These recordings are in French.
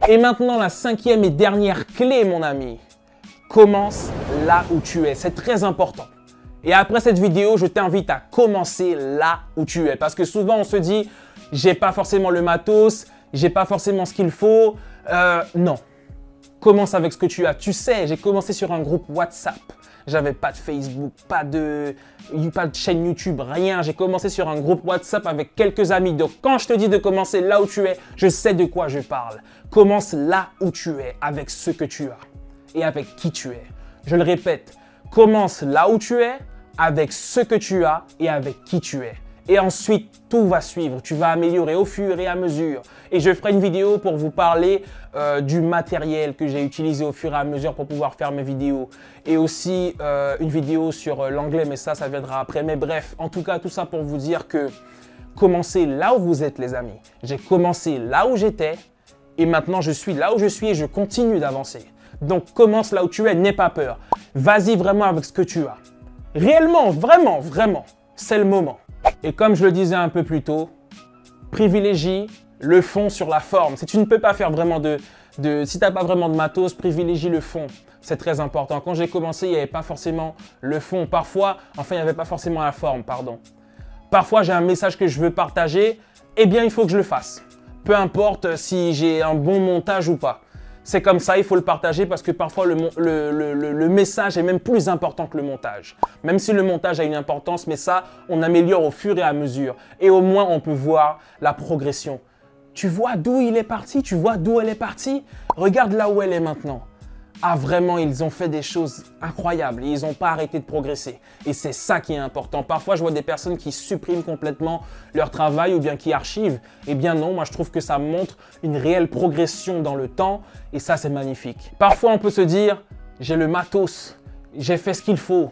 Et maintenant, la cinquième et dernière clé, mon ami. Commence là où tu es. C'est très important. Et après cette vidéo, je t'invite à commencer là où tu es. Parce que souvent, on se dit, j'ai pas forcément le matos, j'ai pas forcément ce qu'il faut. Non. Commence avec ce que tu as. Tu sais, j'ai commencé sur un groupe WhatsApp. J'avais pas de Facebook, pas de chaîne YouTube, rien. J'ai commencé sur un groupe WhatsApp avec quelques amis. Donc, quand je te dis de commencer là où tu es, je sais de quoi je parle. Commence là où tu es, avec ce que tu as et avec qui tu es. Je le répète, commence là où tu es, avec ce que tu as et avec qui tu es. Et ensuite, tout va suivre. Tu vas améliorer au fur et à mesure. Et je ferai une vidéo pour vous parler du matériel que j'ai utilisé au fur et à mesure pour pouvoir faire mes vidéos. Et aussi une vidéo sur l'anglais, mais ça viendra après. Mais bref, en tout cas, tout ça pour vous dire que commencez là où vous êtes, les amis. J'ai commencé là où j'étais et maintenant je suis là où je suis et je continue d'avancer. Donc, commence là où tu es, n'aie pas peur. Vas-y vraiment avec ce que tu as. Réellement, vraiment, vraiment, c'est le moment. Et comme je le disais un peu plus tôt, privilégie le fond sur la forme. Si tu ne peux pas faire vraiment si tu n'as pas vraiment de matos, privilégie le fond. C'est très important. Quand j'ai commencé, il n'y avait pas forcément le fond. Parfois, enfin, il n'y avait pas forcément la forme, pardon. Parfois, j'ai un message que je veux partager, eh bien, il faut que je le fasse. Peu importe si j'ai un bon montage ou pas. C'est comme ça, il faut le partager parce que parfois le message est même plus important que le montage. Même si le montage a une importance, mais ça, on améliore au fur et à mesure. Et au moins, on peut voir la progression. Tu vois d'où il est parti? Tu vois d'où elle est partie? Regarde là où elle est maintenant. Ah vraiment, ils ont fait des choses incroyables et ils n'ont pas arrêté de progresser. Et c'est ça qui est important. Parfois, je vois des personnes qui suppriment complètement leur travail ou bien qui archivent. Eh bien non, moi je trouve que ça montre une réelle progression dans le temps et ça c'est magnifique. Parfois, on peut se dire, j'ai le matos, j'ai fait ce qu'il faut,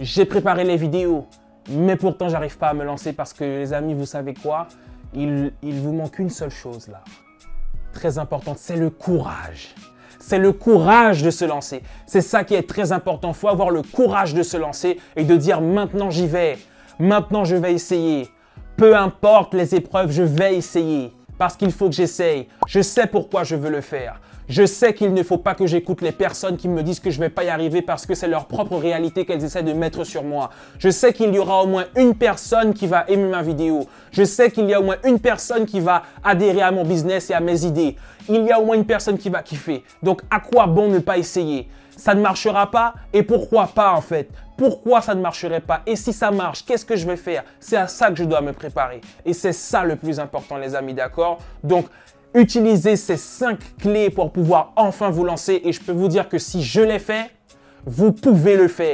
j'ai préparé les vidéos, mais pourtant j'arrive pas à me lancer parce que les amis, vous savez quoi? Il vous manque une seule chose là, très importante, c'est le courage. C'est le courage de se lancer. C'est ça qui est très important. Il faut avoir le courage de se lancer et de dire maintenant j'y vais. Maintenant je vais essayer. Peu importe les épreuves, je vais essayer. Parce qu'il faut que j'essaye. Je sais pourquoi je veux le faire. Je sais qu'il ne faut pas que j'écoute les personnes qui me disent que je ne vais pas y arriver parce que c'est leur propre réalité qu'elles essaient de mettre sur moi. Je sais qu'il y aura au moins une personne qui va aimer ma vidéo. Je sais qu'il y a au moins une personne qui va adhérer à mon business et à mes idées. Il y a au moins une personne qui va kiffer. Donc, à quoi bon ne pas essayer? Ça ne marchera pas et pourquoi pas en fait? Pourquoi ça ne marcherait pas? Et si ça marche, qu'est-ce que je vais faire? C'est à ça que je dois me préparer. Et c'est ça le plus important, les amis, d'accord? Donc, utilisez ces 5 clés pour pouvoir enfin vous lancer et je peux vous dire que si je l'ai fait, vous pouvez le faire.